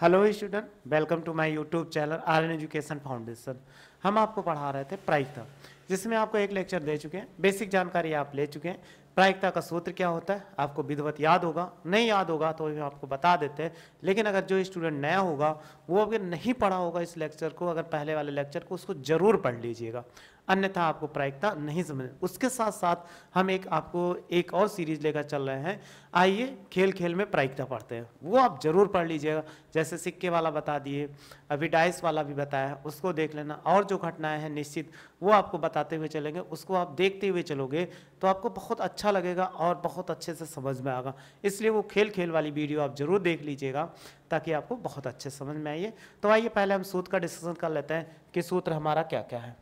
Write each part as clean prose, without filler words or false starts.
Hello student, welcome to my YouTube channel Aryan education foundation. हम आपको पढ़ा रहे थे प्रायिकता, जिसमें आपको एक लेक्चर दे चुके हैं, बेसिक जानकारी आप ले चुके हैं। प्रायिकता का सूत्र क्या होता है आपको विधिवत याद होगा, नहीं याद होगा तो हम आपको बता देते हैं। लेकिन अगर जो स्टूडेंट नया होगा वो अगर नहीं पढ़ा होगा इस लेक्चर को, अगर पहले वाले लेक्चर को, उसको जरूर पढ़ लीजिएगा, अन्यथा आपको प्रायिकता नहीं समझ। उसके साथ साथ हम आपको एक और सीरीज लेकर चल रहे हैं। आइए खेल खेल में प्रायिकता पढ़ते हैं, वो आप जरूर पढ़ लीजिएगा। जैसे सिक्के वाला बता दिए, अभी डाइस वाला भी बताया, उसको देख लेना। और जो घटनाएं हैं निश्चित वो आपको बताते हुए चलेंगे, उसको आप देखते हुए चलोगे तो आपको बहुत अच्छा लगेगा और बहुत अच्छे से समझ में आएगा। इसलिए वो खेल खेल वाली वीडियो आप जरूर देख लीजिएगा ताकि आपको बहुत अच्छे समझ में आइए। तो आइए पहले हम सूत्र का डिस्कशन कर लेते हैं कि सूत्र हमारा क्या क्या है।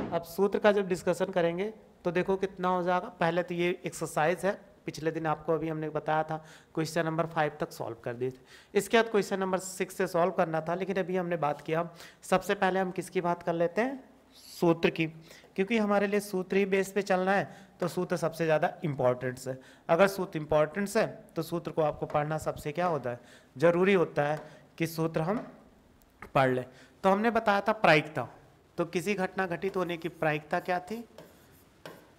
अब सूत्र का जब डिस्कशन करेंगे तो देखो कितना हो जाएगा। पहले तो ये एक्सरसाइज है, पिछले दिन आपको अभी हमने बताया था, क्वेश्चन नंबर 5 तक सॉल्व कर दिए थे। इसके बाद क्वेश्चन नंबर 6 से सॉल्व करना था, लेकिन अभी हमने बात किया। सबसे पहले हम किसकी बात कर लेते हैं? सूत्र की, क्योंकि हमारे लिए सूत्र ही बेस पे चलना है, तो सूत्र सबसे ज़्यादा इंपॉर्टेंस है। अगर सूत्र इंपॉर्टेंस है तो सूत्र को आपको पढ़ना सबसे क्या होता है, जरूरी होता है कि सूत्र हम पढ़ लें। तो हमने बताया था प्रायिकता, तो किसी घटना घटित होने की प्रायिकता क्या थी?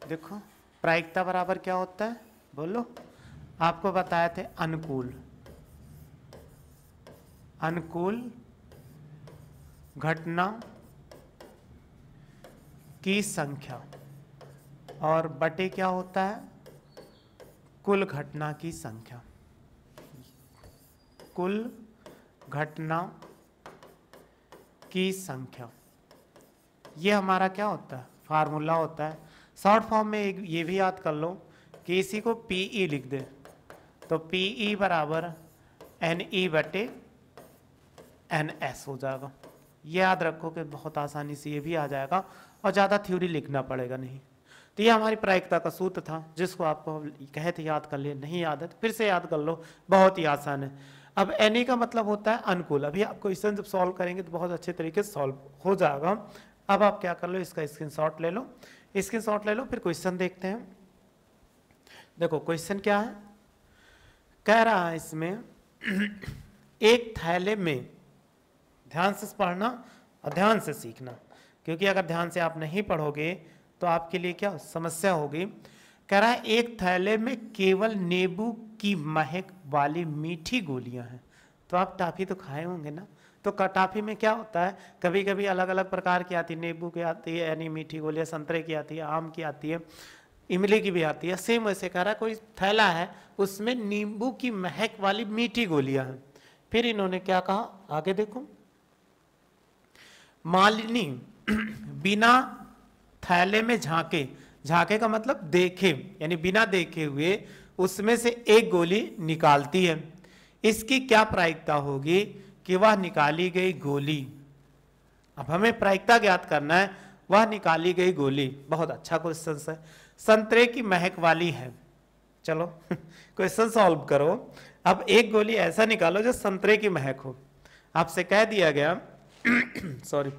देखो प्रायिकता बराबर क्या होता है, बोलो। आपको बताए थे अनुकूल घटना की संख्या, और बटे क्या होता है? कुल घटना की संख्या। कुल घटना की संख्या, ये हमारा क्या होता है? फार्मूला होता है। शॉर्ट फॉर्म में एक ये भी याद कर लो कि इसी को पीई लिख दे, तो पीई बराबर एनई बटे एनएस हो जाएगा। ये याद रखो कि बहुत आसानी से ये भी आ जाएगा और ज़्यादा थ्योरी लिखना पड़ेगा नहीं। तो ये हमारी प्रायिकता का सूत्र था, जिसको आपको कहे थे याद कर लिए, नहीं याद है तो फिर से याद कर लो, बहुत ही आसान है। अब एनई का मतलब होता है अनुकूल। अभी आप क्वेश्चन जब सॉल्व करेंगे तो बहुत अच्छे तरीके से सॉल्व हो जाएगा। अब आप क्या कर लो, इसका स्क्रीनशॉट ले लो, फिर क्वेश्चन देखते हैं। देखो क्वेश्चन क्या है, कह रहा है इसमें एक थैले में, ध्यान से पढ़ना और ध्यान से सीखना, क्योंकि अगर ध्यान से आप नहीं पढ़ोगे तो आपके लिए क्या समस्या होगी। कह रहा है एक थैले में केवल नींबू की महक वाली मीठी गोलियां हैं। तो आप टॉफी तो खाए होंगे ना, तो टॉफी में क्या होता है, कभी कभी अलग अलग प्रकार की आती है, नींबू की आती है यानी मीठी गोलियां, संतरे की आती है, आम की आती है, इमली की भी आती है। सेम वैसे कह रहा है कोई थैला है, उसमें नींबू की महक वाली मीठी गोलियां हैं। फिर इन्होंने क्या कहा, आगे देखो, मालिनी बिना थैले में झांके, झांके का मतलब देखे, यानी बिना देखे हुए उसमें से एक गोली निकालती है। इसकी क्या प्रायिकता होगी कि वह निकाली गई गोली, अब हमें प्रायिकता ज्ञात करना है, वह निकाली गई गोली, बहुत अच्छा क्वेश्चन है, संतरे की महक वाली है। चलो क्वेश्चन सॉल्व करो। अब एक गोली ऐसा निकालो जो संतरे की महक हो। आपसे कह दिया गया सॉरी,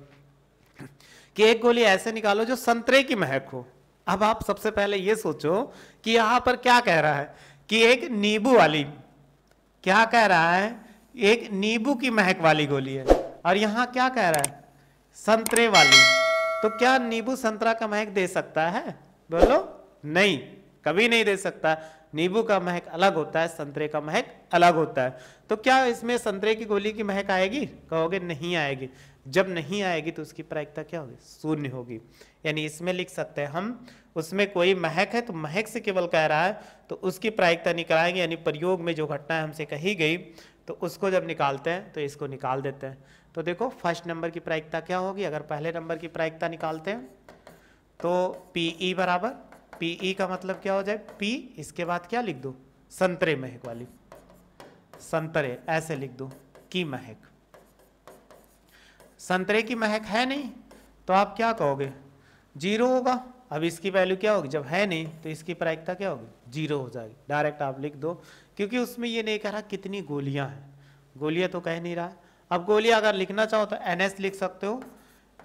कि एक गोली ऐसे निकालो जो संतरे की महक हो। अब आप सबसे पहले ये सोचो कि यहां पर क्या कह रहा है कि एक नींबू वाली, क्या कह रहा है, एक नींबू की महक वाली गोली है, और यहां क्या कह रहा है, संतरे वाली। तो क्या नींबू संतरा का महक दे सकता है? बोलो, नहीं, कभी नहीं दे सकता। नींबू का महक अलग होता है, संतरे का महक अलग होता है। तो क्या इसमें संतरे की गोली की महक आएगी? कहोगे नहीं आएगी। जब नहीं आएगी तो उसकी प्रायिकता क्या होगी? शून्य होगी। यानी इसमें लिख सकते हैं हम, उसमें कोई महक है तो महक से केवल कह रहा है तो उसकी प्रायिकता निकालेंगे, यानी प्रयोग में जो घटना हमसे कही गई तो उसको जब निकालते हैं तो इसको निकाल देते हैं। तो देखो फर्स्ट नंबर की प्रायिकता क्या होगी, अगर पहले नंबर की प्रायिकता निकालते हैं तो पीई बराबर, पीई का मतलब क्या हो जाए, पी, इसके बाद क्या लिख दो, संतरे महक वाली, संतरे ऐसे लिख दो की महक। संतरे की महक है नहीं तो आप क्या कहोगे, जीरो होगा। अब इसकी वैल्यू क्या होगी, जब है नहीं तो इसकी प्रायिकता क्या होगी, जीरो हो जाएगी। डायरेक्ट आप लिख दो, क्योंकि उसमें ये नहीं कह रहा कितनी गोलियां हैं, गोलियां तो कह नहीं रहा। अब गोली अगर लिखना चाहो तो NS लिख सकते हो,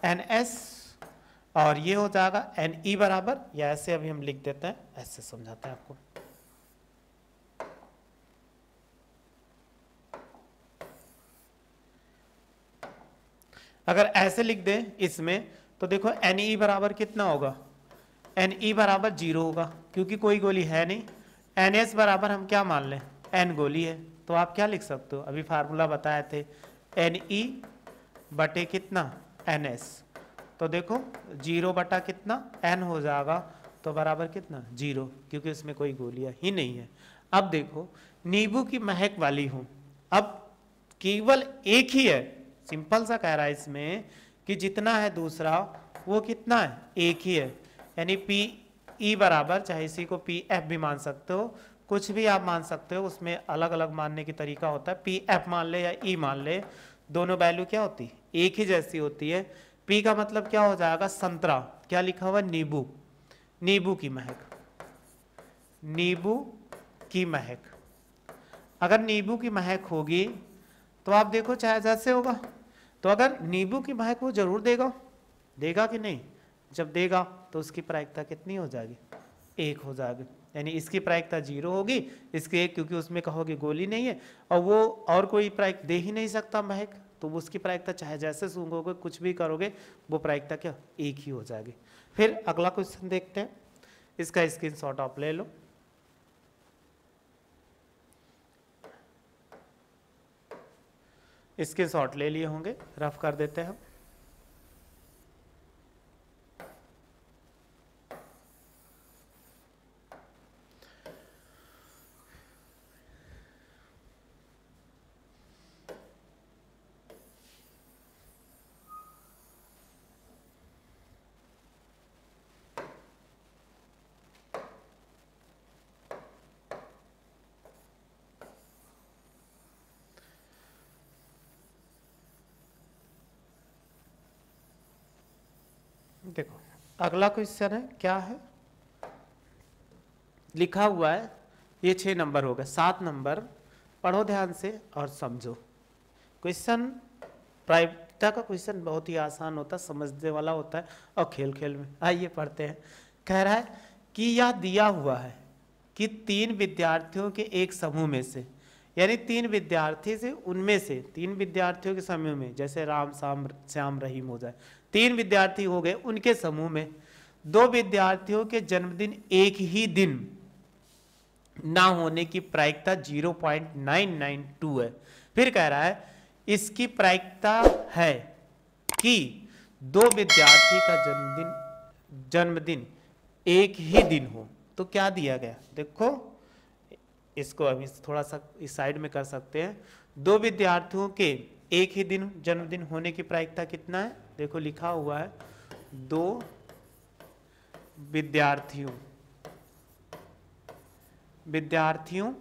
NS, और ये हो जाएगा Ne बराबर, या ऐसे अभी हम लिख देते हैं, ऐसे समझाते हैं आपको। अगर ऐसे लिख दें इसमें तो देखो Ne बराबर कितना होगा, Ne बराबर 0 होगा क्योंकि कोई गोली है नहीं। NS बराबर हम क्या मान लें, N गोली है, तो आप क्या लिख सकते हो, अभी फार्मूला बताए थे, Ne बटे कितना NS, तो देखो 0 बटा कितना N हो जाएगा, तो बराबर कितना 0, क्योंकि उसमें कोई गोलियां ही नहीं है। अब देखो नींबू की महक वाली हूं, अब केवल एक ही है, सिंपल सा कह रहा है इसमें कि जितना है दूसरा वो कितना है, एक ही है, यानी PE बराबर, चाहे इसी को PF भी मान सकते हो, कुछ भी आप मान सकते हो, उसमें अलग अलग मानने की तरीका होता है, PF मान ले या E मान ले, दोनों वैल्यू क्या होती है, एक ही जैसी होती है। P का मतलब क्या हो जाएगा, संतरा, क्या लिखा हुआ, नींबू, नींबू की महक, नींबू की महक। अगर नींबू की महक होगी तो आप देखो चाहे जैसे होगा, तो अगर नींबू की महक वो जरूर देगा, देगा कि नहीं, जब देगा तो उसकी प्रायिकता कितनी हो जाएगी, 1 हो जाएगी, यानी इसकी प्रायिकता 0 होगी, इसकी 1, क्योंकि उसमें कहोगे गोली नहीं है और वो और कोई प्रायिक दे ही नहीं सकता महक, तो उसकी प्रायिकता चाहे जैसे सूंघोगे कुछ भी करोगे वो प्रायिकता क्या 1 ही हो जाएगी। फिर अगला क्वेश्चन देखते हैं, इसका स्क्रीनशॉट आप ले लो। इसके शॉट ले लिए होंगे, रफ कर देते हैं हम। देखो अगला क्वेश्चन है, क्या है लिखा हुआ है, ये 6 नंबर हो गए, 7 नंबर पढ़ो ध्यान से और समझो। क्वेश्चन प्रायिकता का क्वेश्चन बहुत ही आसान होता है, समझने वाला होता है और खेल खेल में। आइए पढ़ते हैं। कह रहा है कि यह दिया हुआ है कि 3 विद्यार्थियों के एक समूह में से, यानी 3 विद्यार्थी से, उनमें से 3 विद्यार्थियों के समूह में, जैसे राम श्याम रहीम हो जाए, 3 विद्यार्थी हो गए, उनके समूह में 2 विद्यार्थियों के जन्मदिन एक ही दिन ना होने की प्रायिकता 0.992 है। फिर कह रहा है इसकी प्रायिकता है कि 2 विद्यार्थी का जन्मदिन एक ही दिन हो, तो क्या दिया गया, देखो इसको अभी थोड़ा सा इस साइड में कर सकते हैं। 2 विद्यार्थियों के एक ही दिन जन्मदिन होने की प्रायिकता कितना है, देखो लिखा हुआ है 2 विद्यार्थियों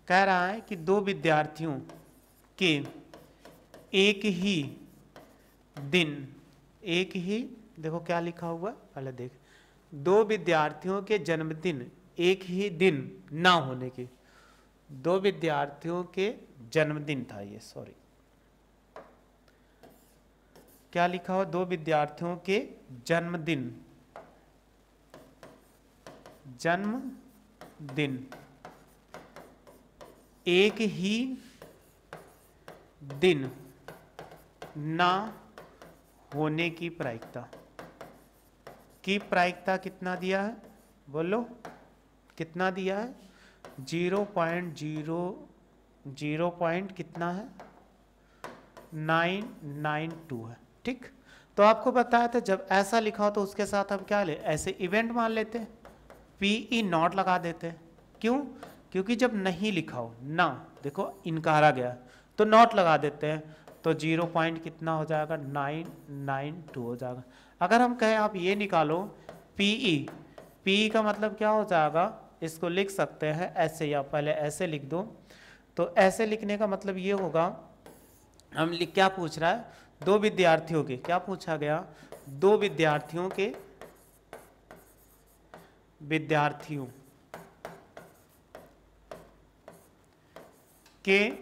कह रहा है कि 2 विद्यार्थियों के एक ही दिन, एक ही, देखो क्या लिखा हुआ, पहले देख, 2 विद्यार्थियों के जन्मदिन एक ही दिन ना होने की, 2 विद्यार्थियों के जन्मदिन था ये, सॉरी क्या लिखा हुआ, 2 विद्यार्थियों के जन्मदिन एक ही दिन ना होने की प्रायिकता कितना दिया है, बोलो कितना दिया है, 0.0 कितना है, 992 है। ठीक, तो आपको बताया था जब ऐसा लिखा हो तो उसके साथ हम क्या ले, ऐसे इवेंट मान लेते हैं, PE नॉट लगा देते हैं। क्यों, क्योंकि जब नहीं लिखा हो ना, देखो इनकारा गया तो नॉट लगा देते हैं, तो 0 पॉइंट कितना हो जाएगा, 992 हो जाएगा। अगर हम कहें आप ये निकालो PE का मतलब क्या हो जाएगा, इसको लिख सकते हैं ऐसे, या पहले ऐसे लिख दो, तो ऐसे लिखने का मतलब ये होगा, हम क्या पूछ रहा है, 2 विद्यार्थियों के, क्या पूछा गया, 2 विद्यार्थियों के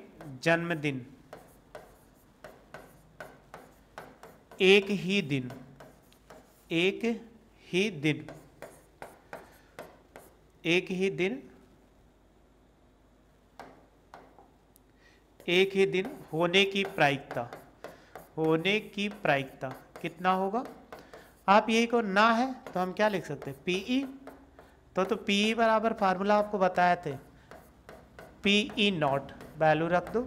जन्मदिन एक ही दिन, एक ही दिन, एक ही दिन, एक ही दिन होने की प्रायिकता, होने की प्रायिकता कितना होगा? आप यही को ना है तो हम क्या लिख सकते हैं, पीई। तो पीई बराबर फार्मूला आपको बताए थे, पीई नॉट, वैल्यू रख दो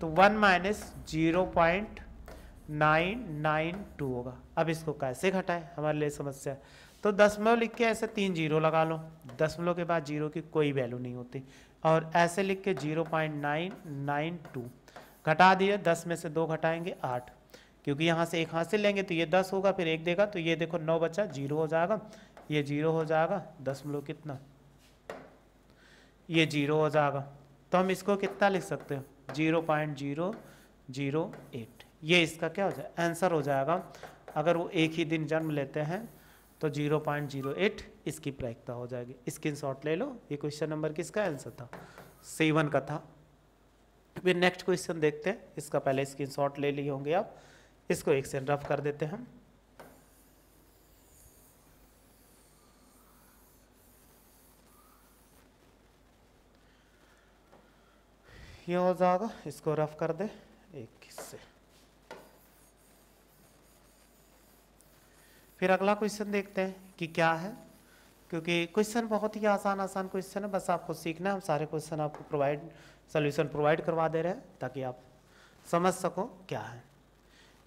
तो 1 माइनस 0.992 होगा। अब इसको कैसे घटाएं, हमारे लिए समस्या है। तो दशमलव लिख के ऐसे 3 जीरो लगा लो, दशमलव के बाद जीरो की कोई वैल्यू नहीं होती, और ऐसे लिख के 0.992 घटा दिए, 10 में से 2 घटाएंगे 8, क्योंकि यहाँ से एक हासिल लेंगे तो ये 10 होगा, फिर एक देगा तो ये देखो 9 बचा, 0 हो जाएगा, ये 0 हो जाएगा, दशमलव कितना, ये 0 हो जाएगा। तो हम इसको कितना लिख सकते हैं, 0.008, ये इसका क्या हो जाएगा, आंसर हो जाएगा। अगर वो एक ही दिन जन्म लेते हैं तो 0.08 इसकी प्रायिकता हो जाएगी। स्क्रीनशॉट ले लो, ये क्वेश्चन नंबर किसका आंसर था, 7 का था। फिर नेक्स्ट क्वेश्चन देखते हैं, इसका पहले स्क्रीनशॉट ले लिए होंगे आप, इसको एक से रफ कर देते हैं हम। ये हो जाएगा, इसको रफ कर दे एक से। फिर अगला क्वेश्चन देखते हैं कि क्या है, क्योंकि क्वेश्चन बहुत ही आसान आसान क्वेश्चन है, बस आपको सीखना है। हम सारे क्वेश्चन आपको सोल्यूशन प्रोवाइड करवा दे रहे हैं ताकि आप समझ सको क्या है।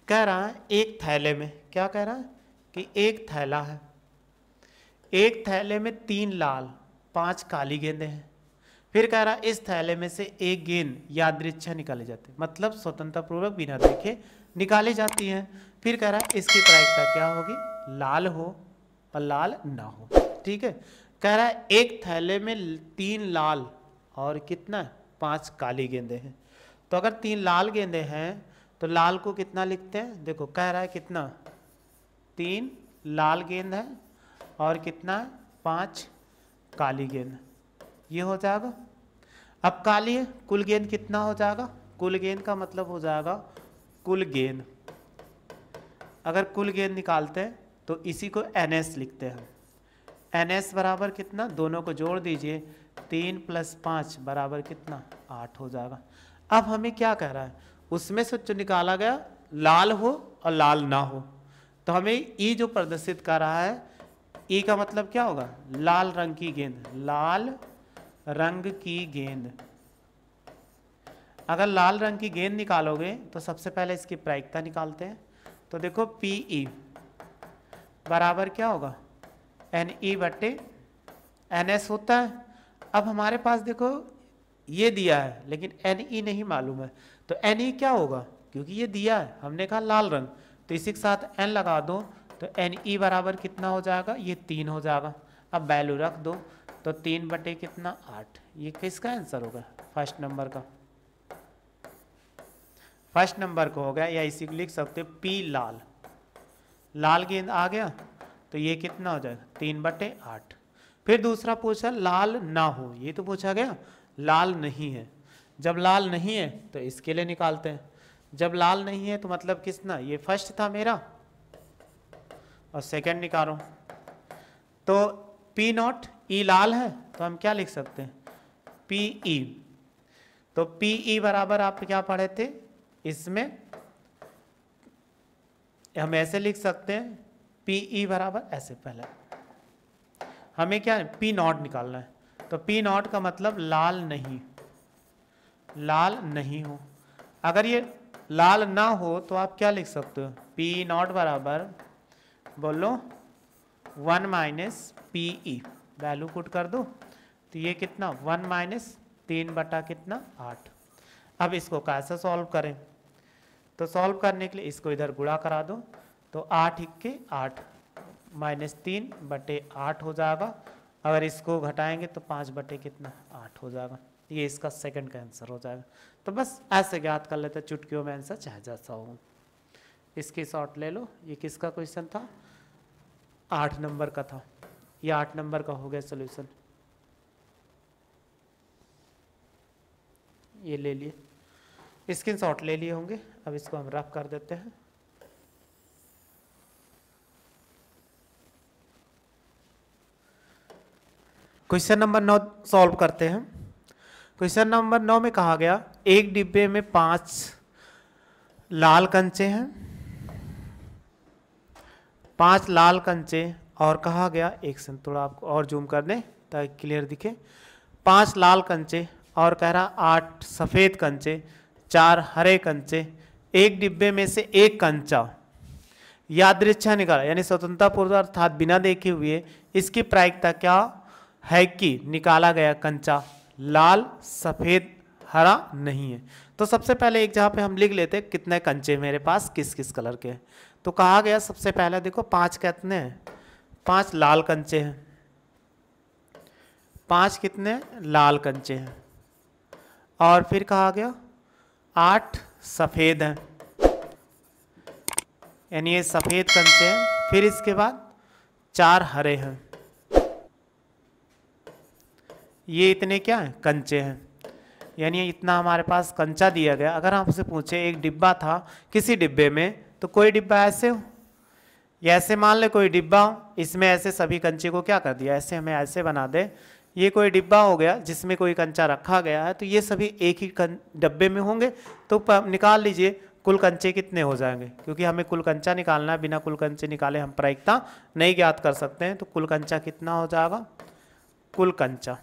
कह रहा है एक थैले में, क्या कह रहा है कि एक थैला है, एक थैले में 3 लाल 5 काली गेंदें हैं। फिर कह रहा है इस थैले में से एक गेंद यादृच्छा निकाली जाती है, मतलब स्वतंत्रता पूर्वक बिना देखे निकाली जाती है। फिर कह रहा है इसकी प्रायिकता क्या होगी, लाल हो और लाल ना हो। ठीक है, कह रहा है एक थैले में 3 लाल और कितना 5 काली गेंदें हैं। तो अगर 3 लाल गेंदें हैं तो लाल को कितना लिखते हैं, देखो कह रहा है कितना, 3 लाल गेंद है और कितना 5 काली गेंद, ये हो जाएगा। अब काली है, कुल गेंद कितना हो जाएगा, कुल गेंद का मतलब हो जाएगा कुल गेंद। अगर कुल गेंद निकालते हैं तो इसी को NS लिखते हैं। NS बराबर कितना, दोनों को जोड़ दीजिए, 3 + 5 बराबर कितना 8 हो जाएगा। अब हमें क्या कह रहा है, उसमें से जो निकाला गया लाल हो और लाल ना हो, तो हमें ई जो प्रदर्शित कर रहा है, ई का मतलब क्या होगा, लाल रंग की गेंद, लाल रंग की गेंद। अगर लाल रंग की गेंद निकालोगे तो सबसे पहले इसकी प्रायिकता निकालते हैं। तो देखो PE बराबर क्या होगा, NE बटे NS होता है। अब हमारे पास देखो ये दिया है लेकिन NE नहीं मालूम है, तो NE क्या होगा, क्योंकि ये दिया है, हमने कहा लाल रंग, तो इसी के साथ N लगा दो, तो NE बराबर कितना हो जाएगा, ये 3 हो जाएगा। अब वैल्यू रख दो, तो 3 बटे कितना 8, ये किसका आंसर होगा, फर्स्ट नंबर का, फर्स्ट नंबर को हो गया। या इसी को लिख सकते हो P लाल, लाल गेंद आ गया तो ये कितना हो जाएगा 3 बटे 8। फिर दूसरा पूछा लाल ना हो, ये तो पूछा गया लाल नहीं है। जब लाल नहीं है तो इसके लिए निकालते हैं, जब लाल नहीं है तो मतलब किसना, ये फर्स्ट था मेरा और सेकंड निकालो। तो P0 E लाल है तो हम क्या लिख सकते हैं, PE। तो PE बराबर आप क्या पढ़े थे, इसमें हम ऐसे लिख सकते हैं, PE बराबर ऐसे, पहले हमें क्या P0 निकालना है, तो P0 का मतलब लाल नहीं, लाल नहीं हो। अगर ये लाल ना हो तो आप क्या लिख सकते हो, P0 बराबर बोलो 1 माइनस PE, वैल्यू पुट कर दो, तो ये कितना 1 माइनस 3 बटा कितना 8। अब इसको कैसे सॉल्व करें, तो सॉल्व करने के लिए इसको इधर गुणा करा दो, तो 8 × 8 माइनस 3 बटे 8 हो जाएगा। अगर इसको घटाएंगे तो 5 बटे कितना 8 हो जाएगा। ये इसका सेकंड का आंसर हो जाएगा। तो बस ऐसे ज्ञात कर लेते हैं, चुटकियों में आंसर चाहे जैसा हो। इसकी शॉर्ट ले लो, ये किसका क्वेश्चन था, 8 नंबर का था, ये 8 नंबर का हो गया सोल्यूशन, ये ले लिए, स्क्रीनशॉट ले लिए होंगे। अब इसको हम रफ कर देते हैं। क्वेश्चन नंबर 9 सॉल्व करते हैं। क्वेश्चन नंबर 9 में कहा गया एक डिब्बे में 5 लाल कंचे हैं, 5 लाल कंचे, और कहा गया, एक सेकंड थोड़ा आपको और जूम कर दें ताकि क्लियर दिखे। 5 लाल कंचे और कह रहा 8 सफ़ेद कंचे, 4 हरे कंचे, एक डिब्बे में से एक कंचा यादृच्छा निकाला, यानी स्वतंत्रता पूर्वक अर्थात बिना देखे हुए इसकी प्रायिकता क्या है कि निकाला गया कंचा लाल, सफ़ेद, हरा नहीं है। तो सबसे पहले एक जहाँ पे हम लिख लेते हैं कितने कंचे मेरे पास किस किस कलर के हैं। तो कहा गया सबसे पहले देखो 5 कितने हैं, 5 लाल कंचे हैं, 5 कितने लाल कंचे हैं, और फिर कहा गया 8 सफ़ेद हैं, यानी ये सफ़ेद कंचे हैं। फिर इसके बाद 4 हरे हैं, ये इतने क्या हैं, कंचे हैं, यानी इतना हमारे पास कंचा दिया गया। अगर आपसे पूछे एक डिब्बा था, किसी डिब्बे में, तो कोई डिब्बा ऐसे हो या ऐसे मान ले कोई डिब्बा हो, इसमें ऐसे सभी कंचे को क्या कर दिया, ऐसे हमें ऐसे बना दे, ये कोई डिब्बा हो गया जिसमें कोई कंचा रखा गया है, तो ये सभी एक ही डब्बे में होंगे। तो निकाल लीजिए कुल कंचे कितने हो जाएंगे, क्योंकि हमें कुल कंचा निकालना है, बिना कुल कंचे निकाले हम प्रायिकता नहीं ज्ञात कर सकते हैं। तो कुल कंचा कितना हो जाएगा, कुल कंचा,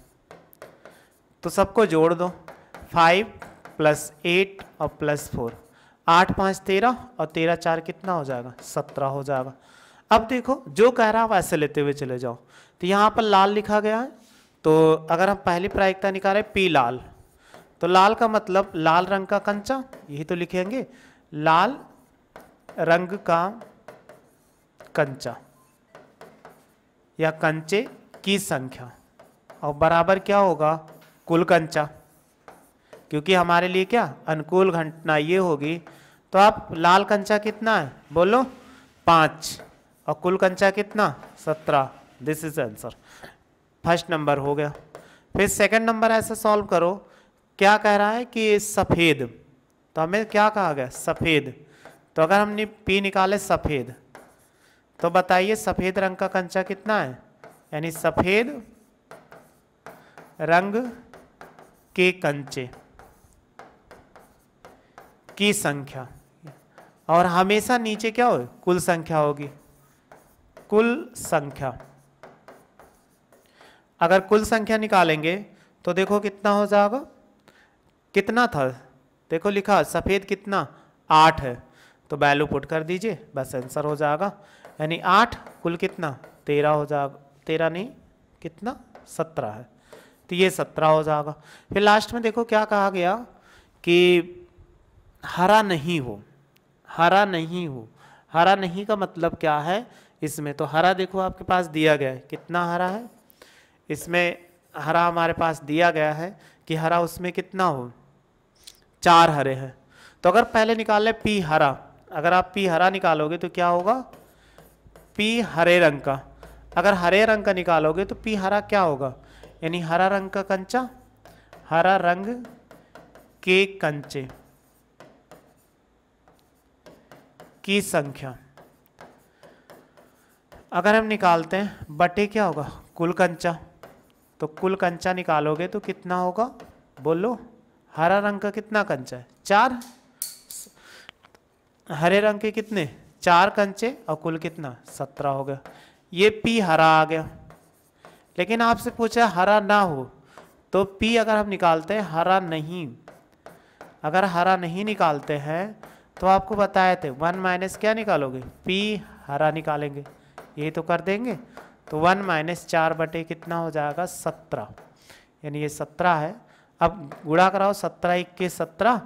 तो सबको जोड़ दो, 5 + 8 और +4, 8 × 5 = 13 और 13 × 4 कितना हो जाएगा, 17 हो जाएगा। अब देखो जो कह रहा है वैसे लेते हुए चले जाओ। तो यहाँ पर लाल लिखा गया है, तो अगर हम पहली प्रायिकता निकालें पी लाल, तो लाल का मतलब लाल रंग का कंचा, यही तो लिखेंगे, लाल रंग का कंचा या कंचे की संख्या, और बराबर क्या होगा, कुल कंचा, क्योंकि हमारे लिए क्या अनुकूल घटना ये होगी। तो आप लाल कंचा कितना है बोलो, 5, और कुल कंचा कितना, 17। This is answer, first number हो गया। फिर सेकंड नंबर ऐसे सॉल्व करो, क्या कह रहा है कि सफ़ेद, तो हमें क्या कहा गया, सफ़ेद। तो अगर हमने पी निकाले सफ़ेद, तो बताइए सफ़ेद रंग का कंचा कितना है, यानी सफ़ेद रंग के कंचे की संख्या, और हमेशा नीचे क्या हो, कुल संख्या होगी, कुल संख्या। अगर कुल संख्या निकालेंगे तो देखो कितना हो जाएगा, कितना था, देखो लिखा सफ़ेद कितना 8 है, तो वैल्यू पुट कर दीजिए, बस आंसर हो जाएगा। यानी 8 कुल कितना 13 हो जाएगा, 13 नहीं कितना 17 है, तो ये 17 हो जाएगा। फिर लास्ट में देखो क्या कहा गया कि हरा नहीं हो, हरा नहीं हो, हरा नहीं का मतलब क्या है इसमें, तो हरा देखो आपके पास दिया गया है, कितना हरा है, इसमें हरा हमारे पास दिया गया है कि हरा उसमें कितना हो, 4 हरे हैं। तो अगर पहले निकाले पी हरा, अगर आप पी हरा निकालोगे तो क्या होगा, पी हरे रंग का, अगर हरे रंग का निकालोगे तो पी हरा क्या होगा, यानी हरा रंग का कंचा, हरा रंग के कंचे की संख्या। अगर हम निकालते हैं बटे क्या होगा, कुल कंचा, तो कुल कंचा निकालोगे तो कितना होगा बोलो, हरा रंग का कितना कंचा है, 4, हरे रंग के कितने 4 कंचे, और कुल कितना 17 हो गया। ये पी हरा आ गया। लेकिन आपसे पूछा हरा ना हो, तो पी अगर हम निकालते हैं हरा नहीं, अगर हरा नहीं निकालते हैं तो आपको बताए थे 1 - क्या निकालोगे, पी हरा निकालेंगे, ये तो कर देंगे। तो 1 - 4 बटे कितना हो जाएगा 17, यानी ये 17 है। अब गुणा कराओ, 17 × 1 = 17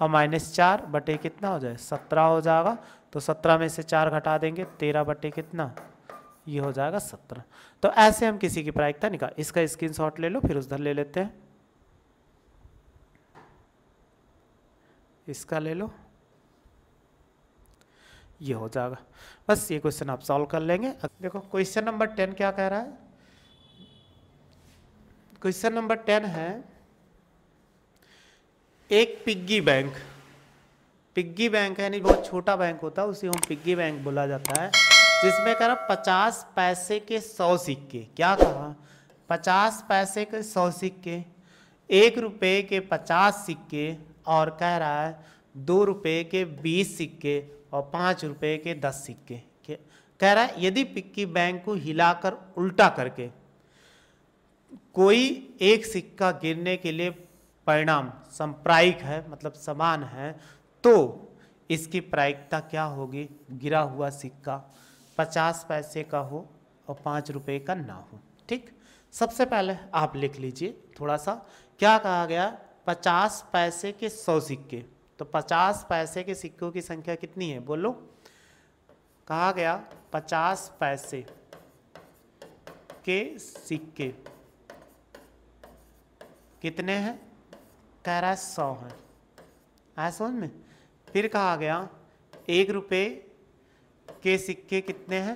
और -4 बटे कितना हो जाए 17 हो जाएगा। तो 17 में से 4 घटा देंगे, 13 बटे कितना, ये हो जाएगा 17। तो ऐसे हम किसी की प्रायिकता निकाल, इसका स्क्रीनशॉट ले लो, फिर उधर ले लेते हैं, इसका ले लो, ये हो जाएगा। बस ये क्वेश्चन आप सॉल्व कर लेंगे। देखो क्वेश्चन नंबर 10 क्या कह रहा है, क्वेश्चन नंबर 10 है एक पिग्गी बैंक, पिग्गी बैंक है यानी बहुत छोटा बैंक होता है, उसे हम पिग्गी बैंक बोला जाता है, जिसमें कह रहा 50 पैसे के 100 सिक्के, क्या कहा 50 पैसे के 100 सिक्के, 1 रुपये के 50 सिक्के, और कह रहा है 2 रुपये के 20 सिक्के और 5 रुपये के 10 सिक्के। कह रहा है यदि पिग्गी बैंक को हिलाकर उल्टा करके कोई एक सिक्का गिरने के लिए परिणाम संप्रायिक है, मतलब समान है, तो इसकी प्रायिकता क्या होगी? गिरा हुआ सिक्का 50 पैसे का हो और 5 रुपये का ना हो। ठीक, सबसे पहले आप लिख लीजिए थोड़ा सा, क्या कहा गया? 50 पैसे के 100 सिक्के, तो 50 पैसे के सिक्कों की संख्या कितनी है बोलो? कहा गया 50 पैसे के सिक्के कितने हैं? कह रहा है 100 है, आया समझ में? फिर कहा गया 1 रुपये के सिक्के कितने हैं?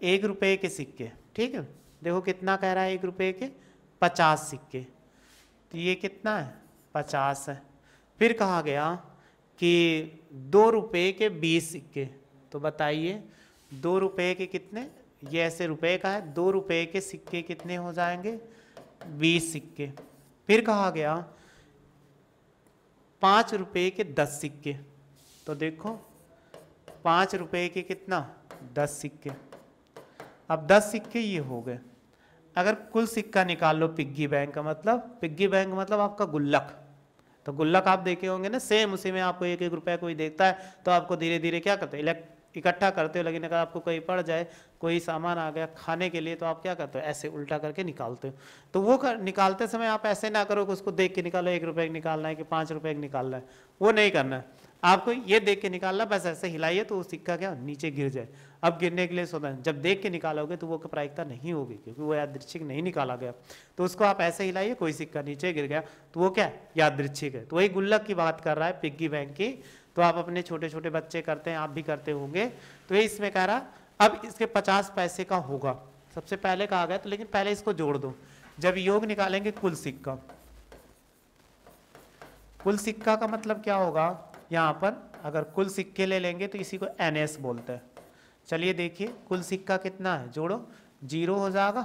1 रुपये के सिक्के, ठीक है, देखो कितना कह रहा है? 1 रुपये के 50 सिक्के, तो ये कितना है? 50 है। फिर कहा गया कि 2 रुपये के 20 सिक्के, तो बताइए 2 रुपये के कितने? ये ऐसे रुपये का है, 2 रुपये के सिक्के कितने हो जाएंगे? 20 सिक्के। फिर कहा गया 5 रुपये के 10 सिक्के, तो देखो 5 रुपये के कितना? 10 सिक्के। अब 10 सिक्के ये हो गए। अगर कुल सिक्का निकाल लो पिग्गी बैंक का मतलब, पिग्गी बैंक मतलब आपका गुल्लक, तो गुल्लक आप देखे होंगे ना, सेम उसी में आपको 1-1 रुपया कोई देखता है तो आपको धीरे धीरे क्या करते हैं? इकट्ठा करते हो। लेकिन अगर आपको कहीं पड़ जाए, कोई सामान आ गया खाने के लिए, तो आप क्या करते हो? ऐसे उल्टा करके निकालते हो। तो वो निकालते समय आप ऐसे ना करो कि उसको देख के निकालो 1 रुपये निकालना है कि 5 रुपये निकालना है, वो नहीं करना है। आपको ये देख के निकालना, बस ऐसे हिलाइए तो वो सिक्का क्या नीचे गिर जाए। अब गिरने के लिए सोचा, जब देख के निकालोगे तो वो प्रायिकता नहीं होगी, क्योंकि वो यादृच्छिक नहीं निकाला गया। तो उसको आप ऐसे हिलाइए, कोई सिक्का नीचे गिर गया तो वो क्या? यादृच्छिक है। तो वही गुल्लक की बात कर रहा है पिग्गी बैंक की। तो आप अपने छोटे छोटे बच्चे करते हैं, आप भी करते होंगे। तो ये इसमें कह रहा अब इसके 50 पैसे का होगा, सबसे पहले कहा गया। तो लेकिन पहले इसको जोड़ दो। जब योग निकालेंगे कुल सिक्का, कुल सिक्का का मतलब क्या होगा? यहाँ पर अगर कुल सिक्के ले लेंगे तो इसी को NS बोलते हैं। चलिए देखिए कुल सिक्का कितना है, जोड़ो, 0 हो जाएगा,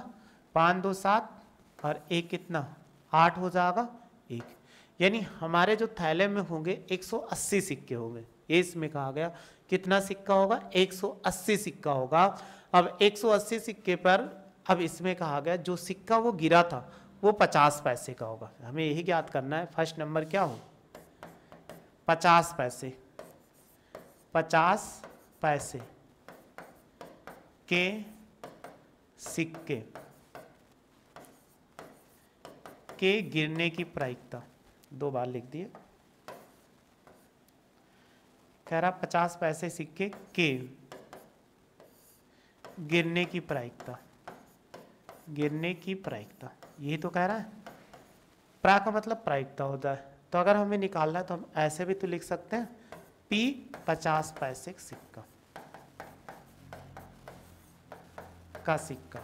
5 2 7 और 1 कितना? 8 हो जाएगा 1। यानी हमारे जो थैले में होंगे 180 सिक्के होंगे। ये इसमें कहा गया कितना सिक्का होगा? 180 सिक्का होगा। अब 180 सिक्के पर अब इसमें कहा गया जो सिक्का वो गिरा था वो 50 पैसे का होगा। हमें यही ज्ञात करना है। फर्स्ट नंबर क्या हो? 50 पैसे, 50 पैसे के सिक्के के गिरने की प्रायिकता, 2 बार लिख दिए। कह रहा 50 पैसे सिक्के के गिरने की प्रायिकता, गिरने की प्रायिकता, यही तो कह रहा है। प्रा का मतलब प्रायिकता होता है। तो अगर हमें निकालना है तो हम ऐसे भी तो लिख सकते हैं, P 50 पैसे सिक्का का सिक्का।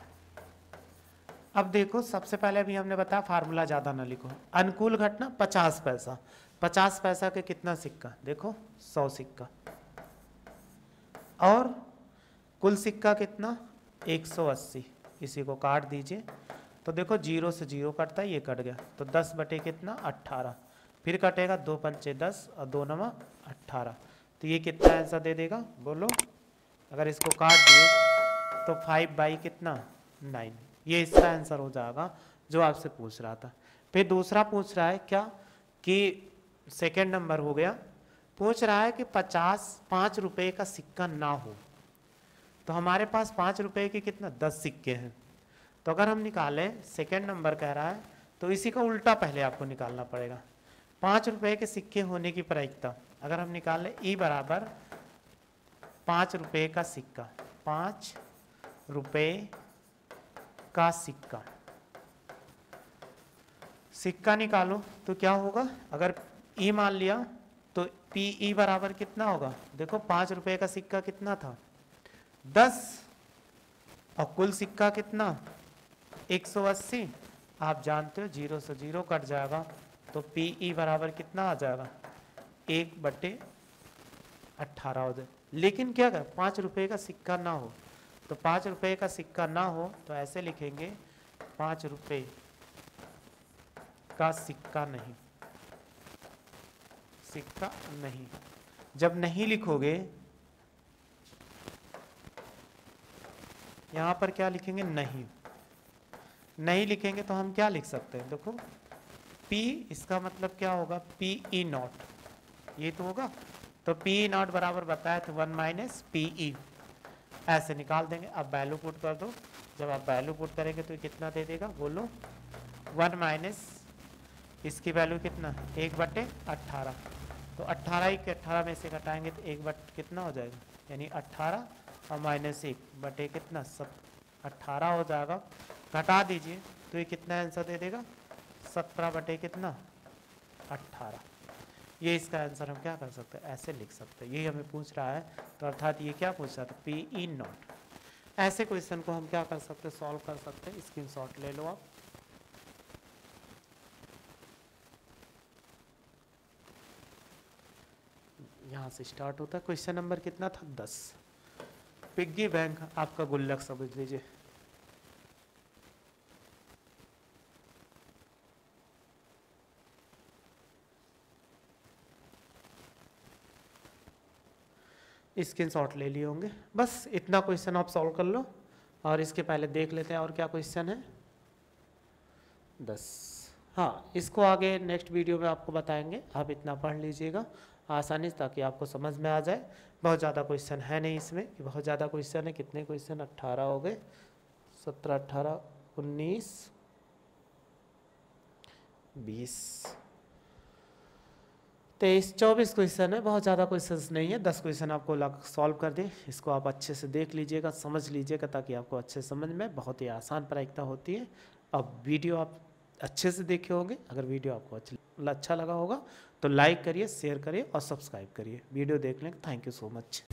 अब देखो सबसे पहले भी हमने बताया फार्मूला ज्यादा ना लिखो। अनुकूल घटना 50 पैसा, 50 पैसा के कितना सिक्का? देखो 100 सिक्का। और कुल सिक्का कितना? 180। इसी को काट दीजिए तो देखो 0 से 0 कटता है, ये कट गया तो 10 बटे कितना? 18। फिर कटेगा 2 पंचे 10 और 2 9 18। तो ये कितना आंसर दे देगा बोलो? अगर इसको काट दिए तो 5 बाई कितना? 9। ये इसका आंसर हो जाएगा जो आपसे पूछ रहा था। फिर दूसरा पूछ रहा है क्या कि सेकंड नंबर हो गया, पूछ रहा है कि 5 रुपए का सिक्का ना हो। तो हमारे पास 5 रुपए के कितना? 10 सिक्के हैं। तो अगर हम निकालें, सेकंड नंबर कह रहा है, तो इसी का उल्टा पहले आपको निकालना पड़ेगा। 5 रुपए के सिक्के होने की प्रायिकता अगर हम निकाल लें, E बराबर 5 रुपए का सिक्का, 5 रुपए का सिक्का, सिक्का निकालो तो क्या होगा? अगर E मान लिया तो PE बराबर कितना होगा? देखो 5 रुपए का सिक्का कितना था? 10 और कुल सिक्का कितना? 180। आप जानते हो 0 से 0 कट जाएगा तो PE बराबर कितना आ जाएगा? 1 बटे 18 हो जाए। लेकिन क्या कर 5 रुपए का सिक्का ना हो, तो 5 रुपए का सिक्का ना हो तो ऐसे लिखेंगे 5 रुपए का सिक्का नहीं, सिक्का नहीं। जब नहीं लिखोगे, यहां पर क्या लिखेंगे, नहीं। नहीं लिखेंगे तो हम क्या लिख सकते हैं, देखो P, इसका मतलब क्या होगा, पी ई नॉट, ये तो होगा। तो पी ई नॉट बराबर बताया तो 1 माइनस पी ई, ऐसे निकाल देंगे। अब वैल्यू पुट कर दो। जब आप वैल्यू पुट करेंगे तो कितना दे देगा, बोलो 1 माइनस इसकी वैल्यू कितना, 1/18। तो 18 में से घटाएंगे तो 1 कितना हो जाएगा, यानी 18 और -1 कितना, 18 हो जाएगा। घटा दीजिए तो ये कितना आंसर दे देगा, 17 कितना, 18। ये इसका आंसर हम क्या कर सकते हैं, ऐसे लिख सकते हैं। यही हमें पूछ रहा है, तो अर्थात ये क्या पूछ रहा था, पी ई नॉट। ऐसे क्वेश्चन को हम क्या कर सकते हैं, सॉल्व कर सकते हैं। स्क्रीनशॉट ले लो आप। यहाँ से स्टार्ट होता है। क्वेश्चन नंबर कितना था, 10। पिग्गी बैंक आपका गुल्लक समझ लीजिए। स्क्रीनशॉट ले लिए होंगे। बस इतना क्वेश्चन आप सॉल्व कर लो, और इसके पहले देख लेते हैं और क्या क्वेश्चन है, 10। हाँ, इसको आगे नेक्स्ट वीडियो में आपको बताएंगे। आप इतना पढ़ लीजिएगा आसानी से, ताकि आपको समझ में आ जाए। बहुत ज़्यादा क्वेश्चन है नहीं इसमें, कि बहुत ज़्यादा क्वेश्चन है। कितने क्वेश्चन, 18 हो गए, 17, 18, 19, 20, 23, 24 क्वेश्चन है। बहुत ज़्यादा क्वेश्चंस नहीं है। 10 क्वेश्चन आपको सॉल्व कर दे। इसको आप अच्छे से देख लीजिएगा, समझ लीजिएगा, ताकि आपको अच्छे समझ में। बहुत ही आसान प्रायिकता होती है। अब वीडियो आप अच्छे से देखे होंगे। अगर वीडियो आपको अच्छा लगा होगा तो लाइक करिए, शेयर करिए और सब्सक्राइब करिए। वीडियो देखने का थैंक यू सो मच।